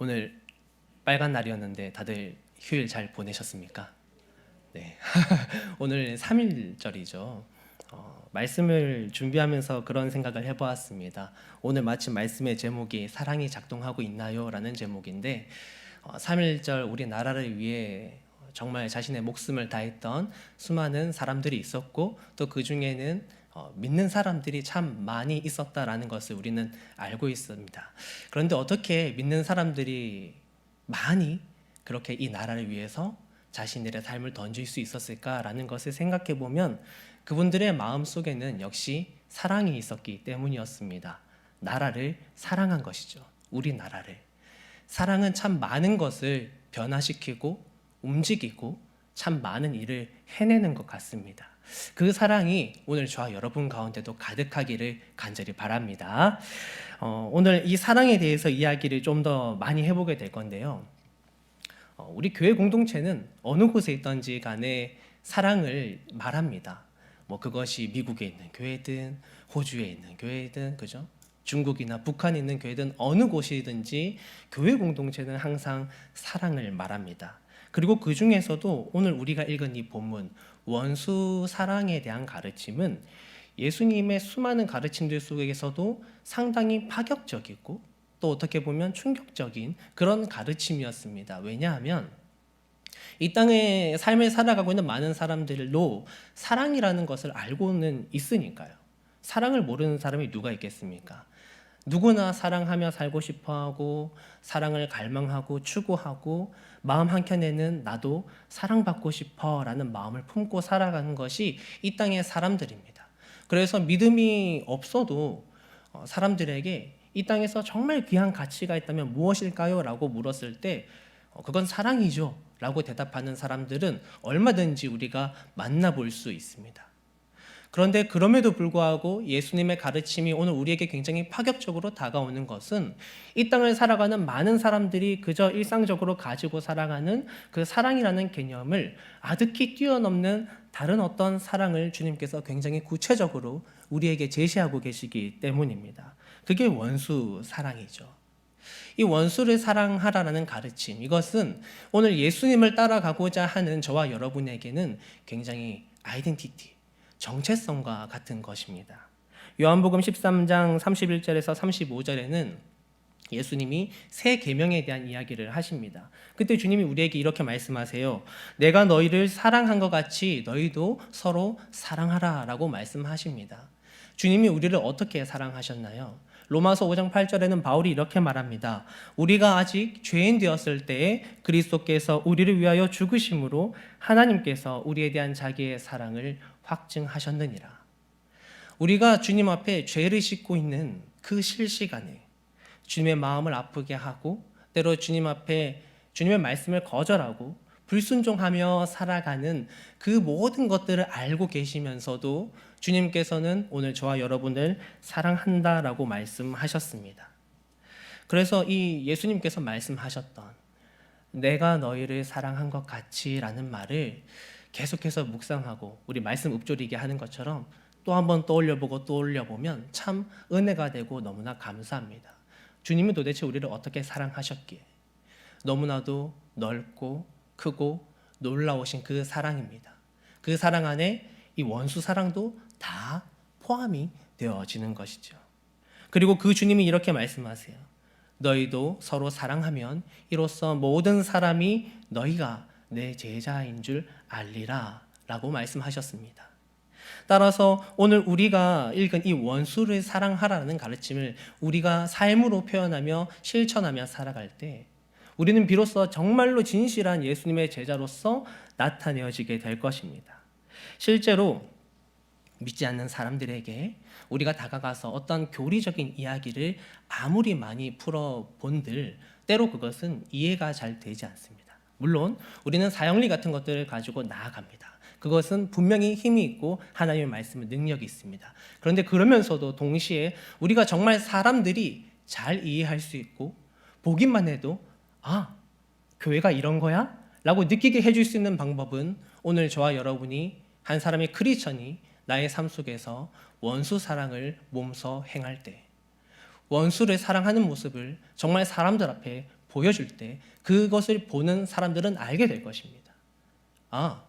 오늘 빨간 날이었는데 다들 휴일 잘 보내셨습니까? 네. 오늘 3일절이죠. 말씀을 준비하면서 그런 생각을 해보았습니다. 오늘 마침 말씀의 제목이 사랑이 작동하고 있나요? 라는 제목인데 3일절 우리 나라를 위해 정말 자신의 목숨을 다했던 수많은 사람들이 있었고 또 그 중에는 믿는 사람들이 참 많이 있었다라는 것을 우리는 알고 있습니다. 그런데 어떻게 믿는 사람들이 많이 그렇게 이 나라를 위해서 자신들의 삶을 던질 수 있었을까라는 것을 생각해 보면 그분들의 마음 속에는 역시 사랑이 있었기 때문이었습니다. 나라를 사랑한 것이죠. 우리 나라를. 사랑은 참 많은 것을 변화시키고 움직이고 참 많은 일을 해내는 것 같습니다. 그 사랑이 오늘 저와 여러분 가운데도 가득하기를 간절히 바랍니다. 오늘 이 사랑에 대해서 이야기를 좀 더 많이 해보게 될 건데요. 우리 교회 공동체는 어느 곳에 있던지 간에 사랑을 말합니다. 뭐 그것이 미국에 있는 교회든 호주에 있는 교회든 그죠? 중국이나 북한에 있는 교회든 어느 곳이든지 교회 공동체는 항상 사랑을 말합니다. 그리고 그 중에서도 오늘 우리가 읽은 이 본문 원수 사랑에 대한 가르침은 예수님의 수많은 가르침들 속에서도 상당히 파격적이고 또 어떻게 보면 충격적인 그런 가르침이었습니다. 왜냐하면 이 땅에 삶을 살아가고 있는 많은 사람들로 사랑이라는 것을 알고는 있으니까요. 사랑을 모르는 사람이 누가 있겠습니까? 누구나 사랑하며 살고 싶어하고 사랑을 갈망하고 추구하고 마음 한켠에는 나도 사랑받고 싶어라는 마음을 품고 살아가는 것이 이 땅의 사람들입니다. 그래서 믿음이 없어도 사람들에게 이 땅에서 정말 귀한 가치가 있다면 무엇일까요? 라고 물었을 때 그건 사랑이죠 라고 대답하는 사람들은 얼마든지 우리가 만나볼 수 있습니다. 그런데 그럼에도 불구하고 예수님의 가르침이 오늘 우리에게 굉장히 파격적으로 다가오는 것은 이 땅을 살아가는 많은 사람들이 그저 일상적으로 가지고 살아가는 그 사랑이라는 개념을 아득히 뛰어넘는 다른 어떤 사랑을 주님께서 굉장히 구체적으로 우리에게 제시하고 계시기 때문입니다. 그게 원수 사랑이죠. 이 원수를 사랑하라라는 가르침, 이것은 오늘 예수님을 따라가고자 하는 저와 여러분에게는 굉장히 아이덴티티, 정체성과 같은 것입니다. 요한복음 13장 31절에서 35절에는 예수님이 새 계명에 대한 이야기를 하십니다. 그때 주님이 우리에게 이렇게 말씀하세요. 내가 너희를 사랑한 것 같이 너희도 서로 사랑하라 라고 말씀하십니다. 주님이 우리를 어떻게 사랑하셨나요? 로마서 5장 8절에는 바울이 이렇게 말합니다. 우리가 아직 죄인 되었을 때에 그리스도께서 우리를 위하여 죽으심으로 하나님께서 우리에 대한 자기의 사랑을 확증하셨느니라. 우리가 주님 앞에 죄를 짓고 있는 그 실시간에 주님의 마음을 아프게 하고 때로 주님 앞에 주님의 말씀을 거절하고 불순종하며 살아가는 그 모든 것들을 알고 계시면서도 주님께서는 오늘 저와 여러분을 사랑한다라고 말씀하셨습니다. 그래서 이 예수님께서 말씀하셨던 내가 너희를 사랑한 것 같이라는 말을 계속해서 묵상하고 우리 말씀 읊조리게 하는 것처럼 또 한번 떠올려보고 떠올려보면 참 은혜가 되고 너무나 감사합니다. 주님은 도대체 우리를 어떻게 사랑하셨기에 너무나도 넓고 크고 놀라우신 그 사랑입니다. 그 사랑 안에 이 원수 사랑도 다 포함이 되어지는 것이죠. 그리고 그 주님이 이렇게 말씀하세요. 너희도 서로 사랑하면 이로써 모든 사람이 너희가 내 제자인 줄 알리라 라고 말씀하셨습니다. 따라서 오늘 우리가 읽은 이 원수를 사랑하라는 가르침을 우리가 삶으로 표현하며 실천하며 살아갈 때 우리는 비로소 정말로 진실한 예수님의 제자로서 나타내어지게 될 것입니다. 실제로 믿지 않는 사람들에게 우리가 다가가서 어떤 교리적인 이야기를 아무리 많이 풀어본들 때로 그것은 이해가 잘 되지 않습니다. 물론 우리는 사형리 같은 것들을 가지고 나아갑니다. 그것은 분명히 힘이 있고 하나님의 말씀은 능력이 있습니다. 그런데 그러면서도 동시에 우리가 정말 사람들이 잘 이해할 수 있고 보기만 해도 아, 교회가 이런 거야? 라고 느끼게 해줄 수 있는 방법은 오늘 저와 여러분이 한 사람의 크리스천이 나의 삶 속에서 원수 사랑을 몸소 행할 때 원수를 사랑하는 모습을 정말 사람들 앞에 보여줄 때 그것을 보는 사람들은 알게 될 것입니다. 아,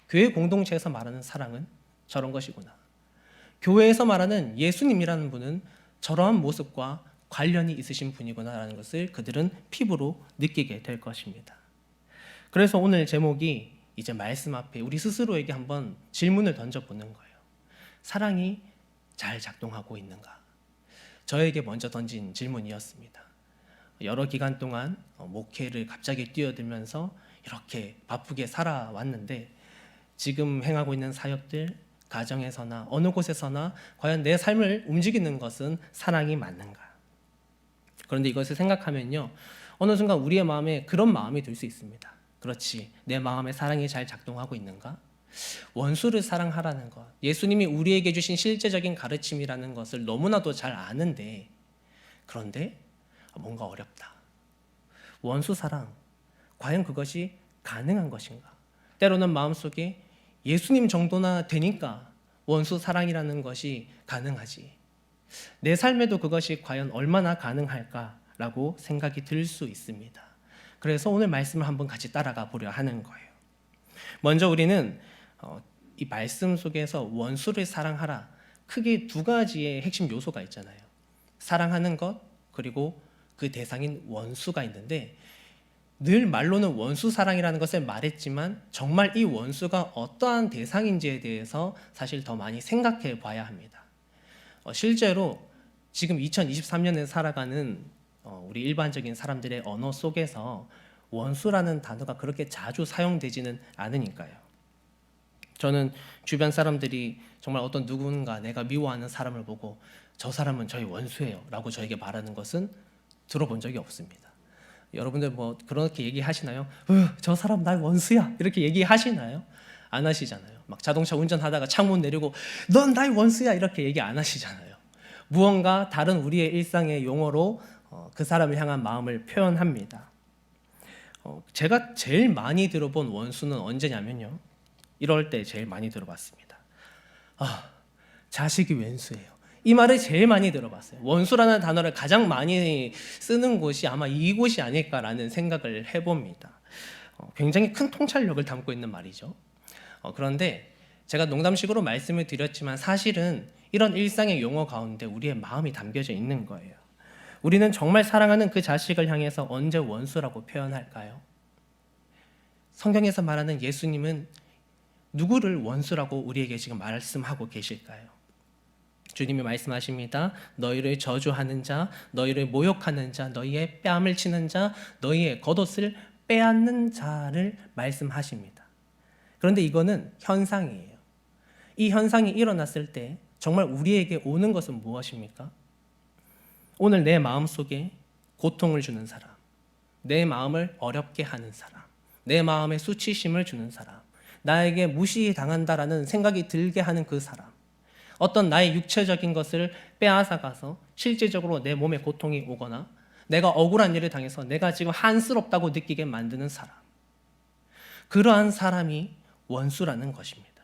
교회 공동체에서 말하는 사랑은 저런 것이구나. 교회에서 말하는 예수님이라는 분은 저러한 모습과 관련이 있으신 분이구나라는 것을 그들은 피부로 느끼게 될 것입니다. 그래서 오늘 제목이 이제 말씀 앞에 우리 스스로에게 한번 질문을 던져보는 거예요. 사랑이 잘 작동하고 있는가? 저에게 먼저 던진 질문이었습니다. 여러 기간 동안 목회를 갑자기 뛰어들면서 이렇게 바쁘게 살아왔는데 지금 행하고 있는 사역들, 가정에서나 어느 곳에서나 과연 내 삶을 움직이는 것은 사랑이 맞는가? 그런데 이것을 생각하면요, 어느 순간 우리의 마음에 그런 마음이 들 수 있습니다. 그렇지, 내 마음에 사랑이 잘 작동하고 있는가? 원수를 사랑하라는 것, 예수님이 우리에게 주신 실제적인 가르침이라는 것을 너무나도 잘 아는데, 그런데 뭔가 어렵다. 원수 사랑, 과연 그것이 가능한 것인가? 때로는 마음속에 예수님 정도나 되니까 원수 사랑이라는 것이 가능하지, 내 삶에도 그것이 과연 얼마나 가능할까라고 생각이 들 수 있습니다. 그래서 오늘 말씀을 한번 같이 따라가 보려 하는 거예요. 먼저 우리는 이 말씀 속에서 원수를 사랑하라, 크게 두 가지의 핵심 요소가 있잖아요. 사랑하는 것, 그리고 그 대상인 원수가 있는데, 늘 말로는 원수 사랑이라는 것을 말했지만 정말 이 원수가 어떠한 대상인지에 대해서 사실 더 많이 생각해 봐야 합니다. 실제로 지금 2023년에 살아가는 우리 일반적인 사람들의 언어 속에서 원수라는 단어가 그렇게 자주 사용되지는 않으니까요. 저는 주변 사람들이 정말 어떤 누군가 내가 미워하는 사람을 보고 저 사람은 저희 원수예요 라고 저에게 말하는 것은 들어본 적이 없습니다. 여러분들 뭐 그렇게 얘기하시나요? 저 사람 나의 원수야 이렇게 얘기하시나요? 안 하시잖아요. 막 자동차 운전하다가 창문 내리고 넌 나의 원수야 이렇게 얘기 안 하시잖아요. 무언가 다른 우리의 일상의 용어로 그 사람을 향한 마음을 표현합니다. 제가 제일 많이 들어본 원수는 언제냐면요, 이럴 때 제일 많이 들어봤습니다. 자식이 원수예요. 이 말을 제일 많이 들어봤어요. 원수라는 단어를 가장 많이 쓰는 곳이 아마 이곳이 아닐까라는 생각을 해봅니다. 굉장히 큰 통찰력을 담고 있는 말이죠. 그런데 제가 농담식으로 말씀을 드렸지만 사실은 이런 일상의 용어 가운데 우리의 마음이 담겨져 있는 거예요. 우리는 정말 사랑하는 그 자식을 향해서 언제 원수라고 표현할까요? 성경에서 말하는 예수님은 누구를 원수라고 우리에게 지금 말씀하고 계실까요? 주님이 말씀하십니다. 너희를 저주하는 자, 너희를 모욕하는 자, 너희의 뺨을 치는 자, 너희의 겉옷을 빼앗는 자를 말씀하십니다. 그런데 이거는 현상이에요. 이 현상이 일어났을 때 정말 우리에게 오는 것은 무엇입니까? 오늘 내 마음속에 고통을 주는 사람, 내 마음을 어렵게 하는 사람, 내 마음에 수치심을 주는 사람, 나에게 무시당한다라는 생각이 들게 하는 그 사람, 어떤 나의 육체적인 것을 빼앗아가서 실제적으로 내 몸에 고통이 오거나 내가 억울한 일을 당해서 내가 지금 한스럽다고 느끼게 만드는 사람, 그러한 사람이 원수라는 것입니다.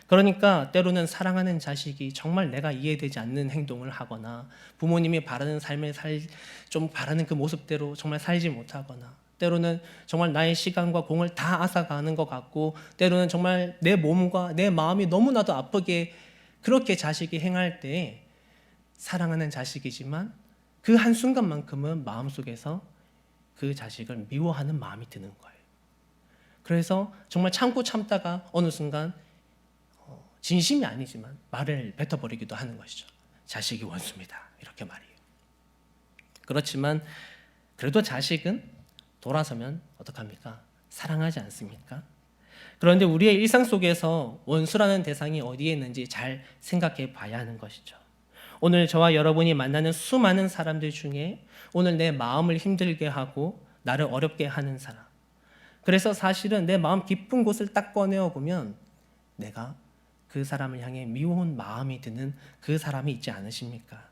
그러니까 때로는 사랑하는 자식이 정말 내가 이해되지 않는 행동을 하거나 부모님이 바라는 삶을 좀 바라는 그 모습대로 정말 살지 못하거나 때로는 정말 나의 시간과 공을 다 앗아가는 것 같고 때로는 정말 내 몸과 내 마음이 너무나도 아프게 그렇게 자식이 행할 때 사랑하는 자식이지만 그 한순간만큼은 마음속에서 그 자식을 미워하는 마음이 드는 거예요. 그래서 정말 참고 참다가 어느 순간 진심이 아니지만 말을 뱉어버리기도 하는 것이죠. 자식이 원수입니다. 이렇게 말이에요. 그렇지만 그래도 자식은 돌아서면 어떡합니까? 사랑하지 않습니까? 그런데 우리의 일상 속에서 원수라는 대상이 어디에 있는지 잘 생각해 봐야 하는 것이죠. 오늘 저와 여러분이 만나는 수많은 사람들 중에 오늘 내 마음을 힘들게 하고 나를 어렵게 하는 사람, 그래서 사실은 내 마음 깊은 곳을 딱 꺼내어 보면 내가 그 사람을 향해 미워한 마음이 드는 그 사람이 있지 않으십니까?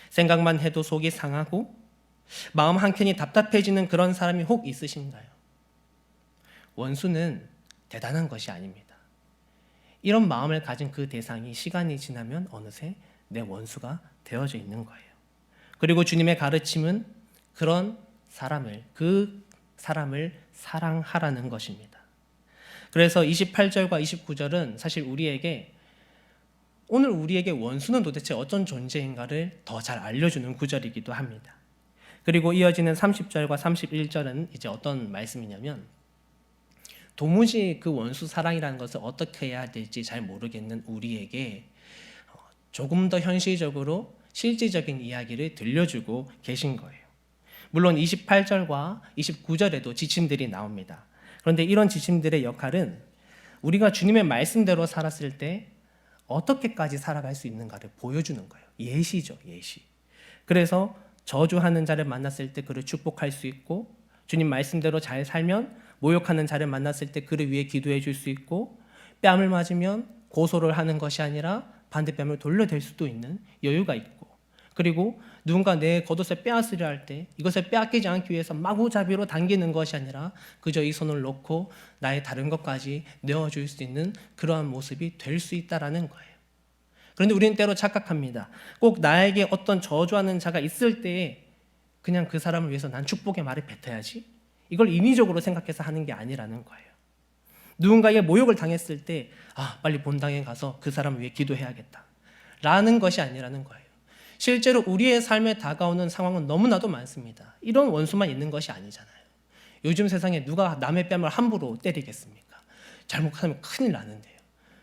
생각만 해도 속이 상하고 마음 한켠이 답답해지는 그런 사람이 혹 있으신가요? 원수는 대단한 것이 아닙니다. 이런 마음을 가진 그 대상이 시간이 지나면 어느새 내 원수가 되어져 있는 거예요. 그리고 주님의 가르침은 그런 그 사람을 사랑하라는 것입니다. 그래서 28절과 29절은 사실 오늘 우리에게 원수는 도대체 어떤 존재인가를 더 잘 알려주는 구절이기도 합니다. 그리고 이어지는 30절과 31절은 이제 어떤 말씀이냐면, 도무지 그 원수 사랑이라는 것을 어떻게 해야 될지 잘 모르겠는 우리에게 조금 더 현실적으로 실질적인 이야기를 들려주고 계신 거예요. 물론 28절과 29절에도 지침들이 나옵니다. 그런데 이런 지침들의 역할은 우리가 주님의 말씀대로 살았을 때 어떻게까지 살아갈 수 있는가를 보여주는 거예요. 예시죠, 예시. 그래서 저주하는 자를 만났을 때 그를 축복할 수 있고, 주님 말씀대로 잘 살면 모욕하는 자를 만났을 때 그를 위해 기도해 줄 수 있고, 뺨을 맞으면 고소를 하는 것이 아니라 반대뺨을 돌려댈 수도 있는 여유가 있고, 그리고 누군가 내 겉옷을 빼앗으려 할 때 이것을 빼앗기지 않기 위해서 마구잡이로 당기는 것이 아니라 그저 이 손을 놓고 나의 다른 것까지 내어줄 수 있는 그러한 모습이 될 수 있다라는 거예요. 그런데 우리는 때로 착각합니다. 꼭 나에게 어떤 저주하는 자가 있을 때 그냥 그 사람을 위해서 난 축복의 말을 뱉어야지, 이걸 인위적으로 생각해서 하는 게 아니라는 거예요. 누군가에게 모욕을 당했을 때 빨리 본당에 가서 그 사람을 위해 기도해야겠다 라는 것이 아니라는 거예요. 실제로 우리의 삶에 다가오는 상황은 너무나도 많습니다. 이런 원수만 있는 것이 아니잖아요. 요즘 세상에 누가 남의 뺨을 함부로 때리겠습니까? 잘못하면 큰일 나는데요.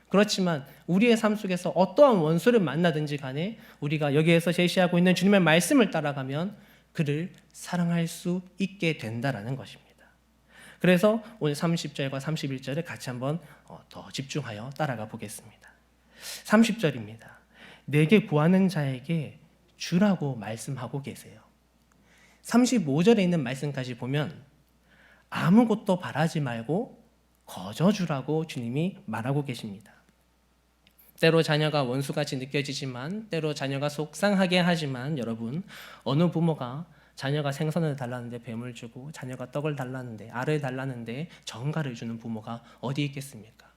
그렇지만 우리의 삶 속에서 어떠한 원수를 만나든지 간에 우리가 여기에서 제시하고 있는 주님의 말씀을 따라가면 그를 사랑할 수 있게 된다라는 것입니다. 그래서 오늘 30절과 31절을 같이 한번 더 집중하여 따라가 보겠습니다. 30절입니다. 내게 구하는 자에게 주라고 말씀하고 계세요. 35절에 있는 말씀까지 보면 아무것도 바라지 말고 거저 주라고 주님이 말하고 계십니다. 때로 자녀가 원수같이 느껴지지만, 때로 자녀가 속상하게 하지만, 여러분, 어느 부모가 자녀가 생선을 달라는데 뱀을 주고 자녀가 떡을 달라는데, 알을 달라는데 정갈을 주는 부모가 어디 있겠습니까?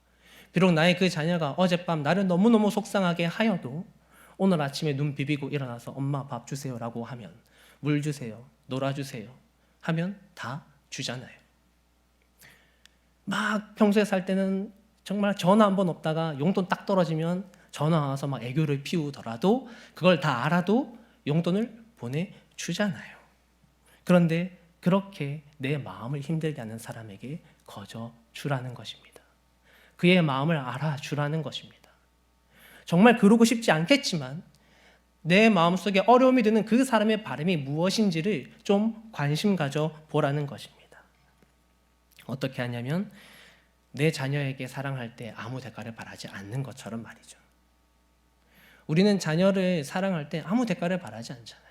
비록 나의 그 자녀가 어젯밤 나를 너무너무 속상하게 하여도 오늘 아침에 눈 비비고 일어나서 엄마 밥 주세요 라고 하면, 물 주세요, 놀아주세요 하면 다 주잖아요. 막 평소에 살 때는 정말 전화 한 번 없다가 용돈 딱 떨어지면 전화 와서 막 애교를 피우더라도 그걸 다 알아도 용돈을 보내주잖아요. 그런데 그렇게 내 마음을 힘들게 하는 사람에게 거저 주라는 것입니다. 그의 마음을 알아주라는 것입니다. 정말 그러고 싶지 않겠지만 내 마음속에 어려움이 드는 그 사람의 바람이 무엇인지를 좀 관심 가져 보라는 것입니다. 어떻게 하냐면 내 자녀에게 사랑할 때 아무 대가를 바라지 않는 것처럼 말이죠. 우리는 자녀를 사랑할 때 아무 대가를 바라지 않잖아요.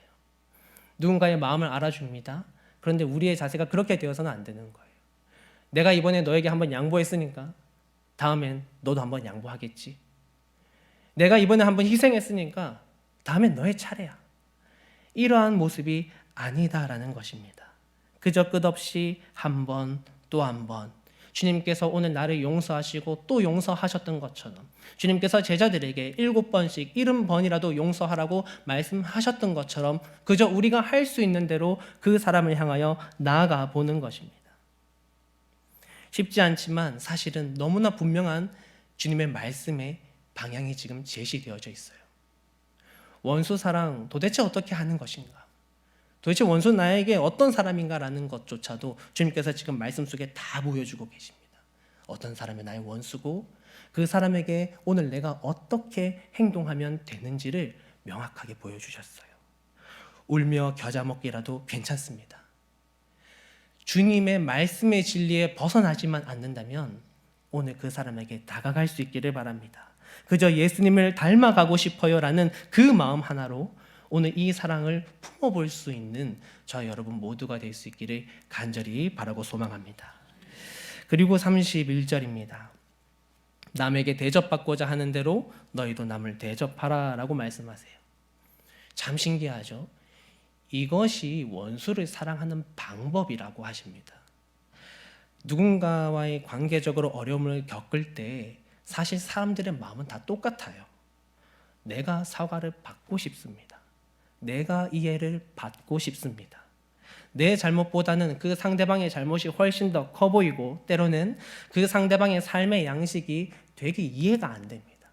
누군가의 마음을 알아줍니다. 그런데 우리의 자세가 그렇게 되어서는 안 되는 거예요. 내가 이번에 너에게 한번 양보했으니까 다음엔 너도 한번 양보하겠지. 내가 이번에 한번 희생했으니까 다음엔 너의 차례야. 이러한 모습이 아니다라는 것입니다. 그저 끝없이 한 번 또 한 번, 주님께서 오늘 나를 용서하시고 또 용서하셨던 것처럼, 주님께서 제자들에게 7번씩 70번이라도 용서하라고 말씀하셨던 것처럼 그저 우리가 할 수 있는 대로 그 사람을 향하여 나아가 보는 것입니다. 쉽지 않지만 사실은 너무나 분명한 주님의 말씀의 방향이 지금 제시되어져 있어요. 원수 사랑 도대체 어떻게 하는 것인가? 도대체 원수 나에게 어떤 사람인가라는 것조차도 주님께서 지금 말씀 속에 다 보여주고 계십니다. 어떤 사람이 나의 원수고 그 사람에게 오늘 내가 어떻게 행동하면 되는지를 명확하게 보여주셨어요. 울며 겨자 먹기라도 괜찮습니다. 주님의 말씀의 진리에 벗어나지만 않는다면 오늘 그 사람에게 다가갈 수 있기를 바랍니다. 그저 예수님을 닮아가고 싶어요라는 그 마음 하나로 오늘 이 사랑을 품어볼 수 있는 저 여러분 모두가 될 수 있기를 간절히 바라고 소망합니다. 그리고 31절입니다. 남에게 대접받고자 하는 대로 너희도 남을 대접하라 라고 말씀하세요. 참 신기하죠? 이것이 원수를 사랑하는 방법이라고 하십니다. 누군가와의 관계적으로 어려움을 겪을 때 사실 사람들의 마음은 다 똑같아요. 내가 사과를 받고 싶습니다. 내가 이해를 받고 싶습니다. 내 잘못보다는 그 상대방의 잘못이 훨씬 더 커 보이고 때로는 그 상대방의 삶의 양식이 되게 이해가 안 됩니다.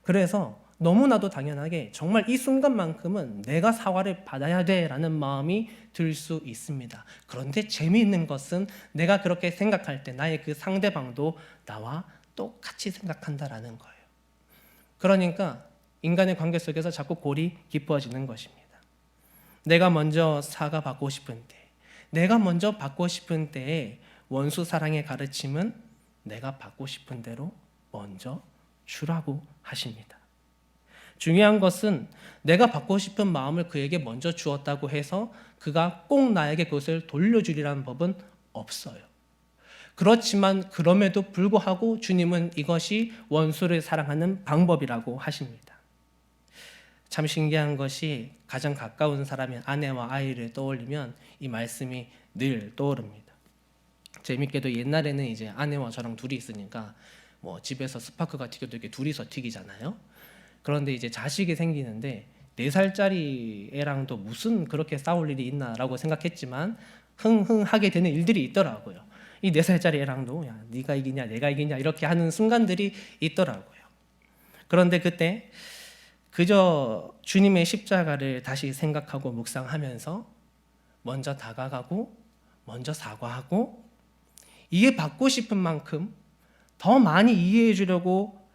그래서 너무나도 당연하게 정말 이 순간만큼은 내가 사과를 받아야 돼라는 마음이 들 수 있습니다. 그런데 재미있는 것은 내가 그렇게 생각할 때 나의 그 상대방도 나와 똑같이 생각한다라는 거예요. 그러니까 인간의 관계 속에서 자꾸 골이 깊어지는 것입니다. 내가 먼저 사과받고 싶은 때, 내가 먼저 받고 싶은 때에 원수 사랑의 가르침은 내가 받고 싶은 대로 먼저 주라고 하십니다. 중요한 것은 내가 받고 싶은 마음을 그에게 먼저 주었다고 해서 그가 꼭 나에게 그것을 돌려주리라는 법은 없어요. 그렇지만 그럼에도 불구하고 주님은 이것이 원수를 사랑하는 방법이라고 하십니다. 참 신기한 것이 가장 가까운 사람의 아내와 아이를 떠올리면 이 말씀이 늘 떠오릅니다. 재밌게도 옛날에는 이제 아내와 저랑 둘이 있으니까 뭐 집에서 스파크가 튀겨도 이렇게 둘이서 튀기잖아요. 그런데 이제 자식이 생기는데 4살짜리 애랑도 무슨 그렇게 싸울 일이 있나라고 생각했지만 흥흥하게 되는 일들이 있더라고요. 이 4살짜리 애랑도 야 네가 이기냐 내가 이기냐 이렇게 하는 순간들이 있더라고요. 그런데 그때 그저 주님의 십자가를 다시 생각하고 묵상하면서 먼저 다가가고 먼저 사과하고 이해받고 싶은 만큼 더 많이 이해해 주려고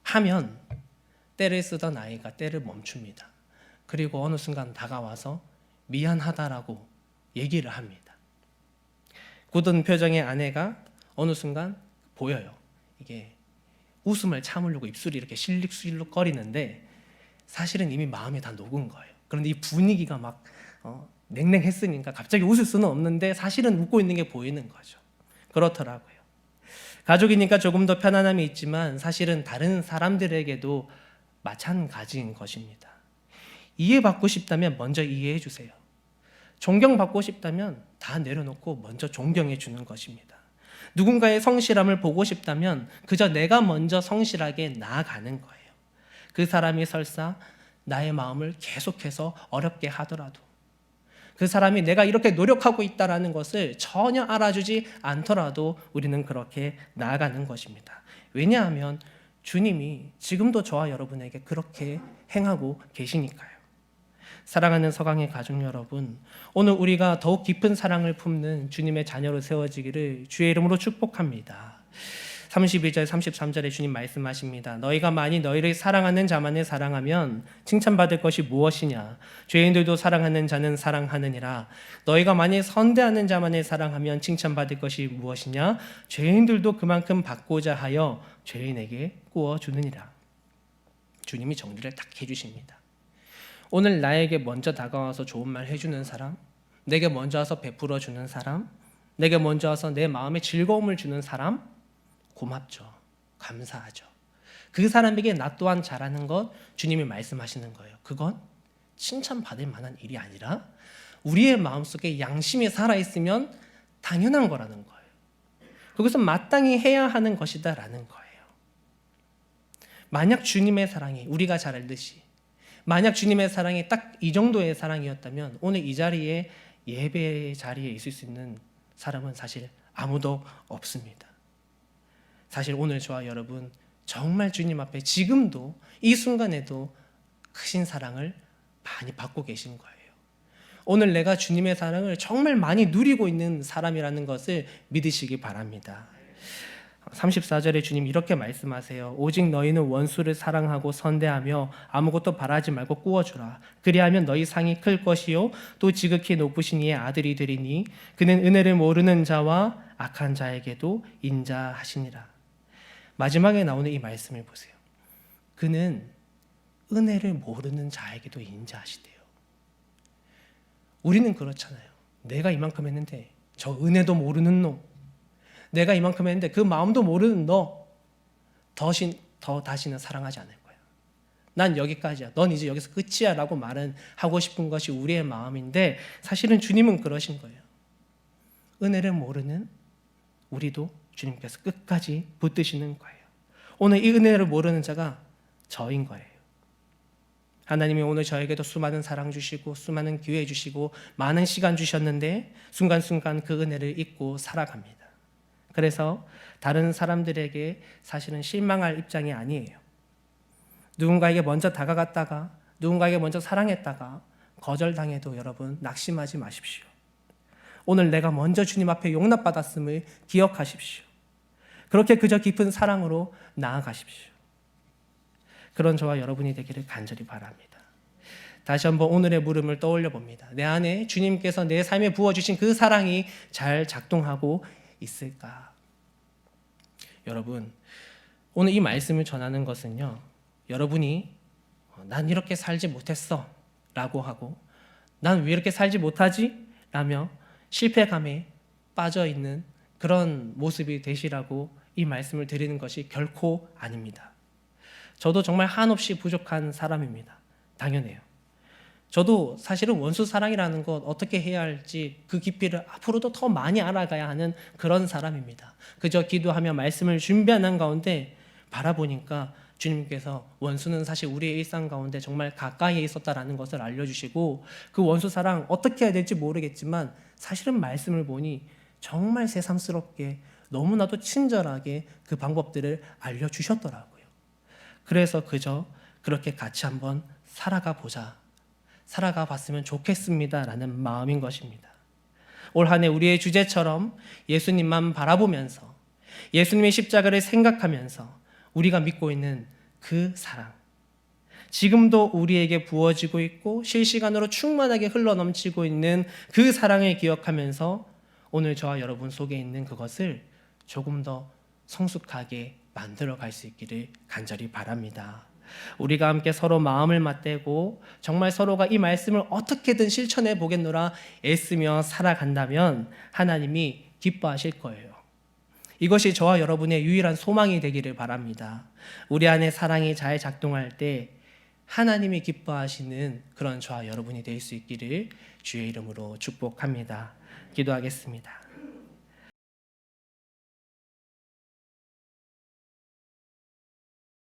하면 때를 쓰던 아이가 때를 멈춥니다. 그리고 어느 순간 다가와서 미안하다라고 얘기를 합니다. 굳은 표정의 아내가 어느 순간 보여요. 이게 웃음을 참으려고 입술이 이렇게 실룩실룩 거리는데 사실은 이미 마음이 다 녹은 거예요. 그런데 이 분위기가 막 냉랭했으니까 갑자기 웃을 수는 없는데 사실은 웃고 있는 게 보이는 거죠. 그렇더라고요. 가족이니까 조금 더 편안함이 있지만 사실은 다른 사람들에게도 마찬가지인 것입니다. 이해받고 싶다면 먼저 이해해 주세요. 존경받고 싶다면 다 내려놓고 먼저 존경해 주는 것입니다. 누군가의 성실함을 보고 싶다면 그저 내가 먼저 성실하게 나아가는 거예요. 그 사람이 설사 나의 마음을 계속해서 어렵게 하더라도 그 사람이 내가 이렇게 노력하고 있다는 것을 전혀 알아주지 않더라도 우리는 그렇게 나아가는 것입니다. 왜냐하면 주님이 지금도 저와 여러분에게 그렇게 행하고 계시니까요. 사랑하는 서강의 가족 여러분, 오늘 우리가 더욱 깊은 사랑을 품는 주님의 자녀로 세워지기를 주의 이름으로 축복합니다. 32절 33절에 주님 말씀하십니다. 너희가 만일 너희를 사랑하는 자만을 사랑하면 칭찬받을 것이 무엇이냐? 죄인들도 사랑하는 자는 사랑하느니라. 너희가 만일 선대하는 자만을 사랑하면 칭찬받을 것이 무엇이냐? 죄인들도 그만큼 받고자 하여 죄인에게 구워 주느니라. 주님이 정리를 딱 해주십니다. 오늘 나에게 먼저 다가와서 좋은 말 해주는 사람, 내게 먼저 와서 베풀어 주는 사람, 내게 먼저 와서 내 마음에 즐거움을 주는 사람, 고맙죠. 감사하죠. 그 사람에게 나 또한 잘하는 것 주님이 말씀하시는 거예요. 그건 칭찬받을 만한 일이 아니라 우리의 마음속에 양심이 살아있으면 당연한 거라는 거예요. 그것은 마땅히 해야 하는 것이다라는 거예요. 만약 주님의 사랑이 우리가 잘 알듯이 만약 주님의 사랑이 딱 이 정도의 사랑이었다면 오늘 이 자리에 예배 자리에 있을 수 있는 사람은 사실 아무도 없습니다. 사실 오늘 저와 여러분 정말 주님 앞에 지금도 이 순간에도 크신 사랑을 많이 받고 계신 거예요. 오늘 내가 주님의 사랑을 정말 많이 누리고 있는 사람이라는 것을 믿으시기 바랍니다. 34절에 주님 이렇게 말씀하세요. 오직 너희는 원수를 사랑하고 선대하며 아무것도 바라지 말고 꾸어주라. 그리하면 너희 상이 클 것이요 또 지극히 높으신 이의 아들이 되리니 그는 은혜를 모르는 자와 악한 자에게도 인자하시니라. 마지막에 나오는 이 말씀을 보세요. 그는 은혜를 모르는 자에게도 인자하시대요. 우리는 그렇잖아요. 내가 이만큼 했는데 저 은혜도 모르는 놈, 내가 이만큼 했는데 그 마음도 모르는 너 더 다시는 사랑하지 않을 거야. 난 여기까지야. 넌 이제 여기서 끝이야 라고 말은 하고 싶은 것이 우리의 마음인데 사실은 주님은 그러신 거예요. 은혜를 모르는 우리도 주님께서 끝까지 붙드시는 거예요. 오늘 이 은혜를 모르는 자가 저인 거예요. 하나님이 오늘 저에게도 수많은 사랑 주시고 수많은 기회 주시고 많은 시간 주셨는데 순간순간 그 은혜를 잊고 살아갑니다. 그래서 다른 사람들에게 사실은 실망할 입장이 아니에요. 누군가에게 먼저 다가갔다가 누군가에게 먼저 사랑했다가 거절당해도 여러분 낙심하지 마십시오. 오늘 내가 먼저 주님 앞에 용납받았음을 기억하십시오. 그렇게 그저 깊은 사랑으로 나아가십시오. 그런 저와 여러분이 되기를 간절히 바랍니다. 다시 한번 오늘의 물음을 떠올려 봅니다. 내 안에 주님께서 내 삶에 부어주신 그 사랑이 잘 작동하고 있을까? 여러분, 오늘 이 말씀을 전하는 것은요, 여러분이 난 이렇게 살지 못했어 라고 하고 난 왜 이렇게 살지 못하지? 라며 실패감에 빠져있는 그런 모습이 되시라고 이 말씀을 드리는 것이 결코 아닙니다. 저도 정말 한없이 부족한 사람입니다. 당연해요. 저도 사실은 원수 사랑이라는 것 어떻게 해야 할지 그 깊이를 앞으로도 더 많이 알아가야 하는 그런 사람입니다. 그저 기도하며 말씀을 준비하는 가운데 바라보니까 주님께서 원수는 사실 우리의 일상 가운데 정말 가까이에 있었다라는 것을 알려주시고 그 원수 사랑 어떻게 해야 될지 모르겠지만 사실은 말씀을 보니 정말 새삼스럽게 너무나도 친절하게 그 방법들을 알려주셨더라고요. 그래서 그저 그렇게 같이 한번 살아가 보자, 살아가 봤으면 좋겠습니다라는 마음인 것입니다. 올 한 해 우리의 주제처럼 예수님만 바라보면서 예수님의 십자가를 생각하면서 우리가 믿고 있는 그 사랑, 지금도 우리에게 부어지고 있고 실시간으로 충만하게 흘러넘치고 있는 그 사랑을 기억하면서 오늘 저와 여러분 속에 있는 그것을 조금 더 성숙하게 만들어 갈 수 있기를 간절히 바랍니다. 우리가 함께 서로 마음을 맞대고 정말 서로가 이 말씀을 어떻게든 실천해 보겠노라 애쓰며 살아간다면 하나님이 기뻐하실 거예요. 이것이 저와 여러분의 유일한 소망이 되기를 바랍니다. 우리 안에 사랑이 잘 작동할 때 하나님이 기뻐하시는 그런 저와 여러분이 될 수 있기를 주의 이름으로 축복합니다. 기도하겠습니다.